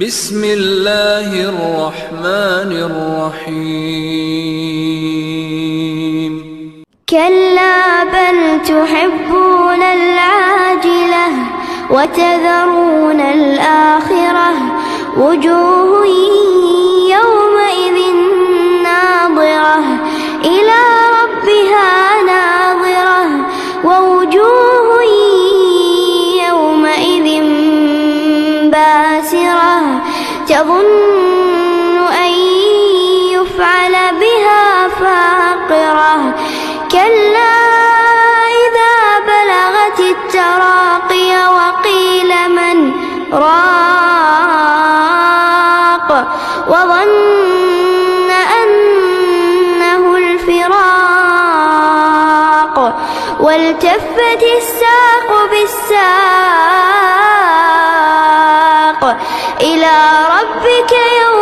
بسم الله الرحمن الرحيم كلا بل تحبون العاجلة وتذرون الآخرة وجوه يومئذ ناظرة إلى ربها ناظرة ووجوه يومئذ باسرة تظن أن يفعل بها فاقرة كلا إذا بلغت التراقي وقيل من راق وظن أنه الفراق والتفت الساق بالساق إلى ربك يوم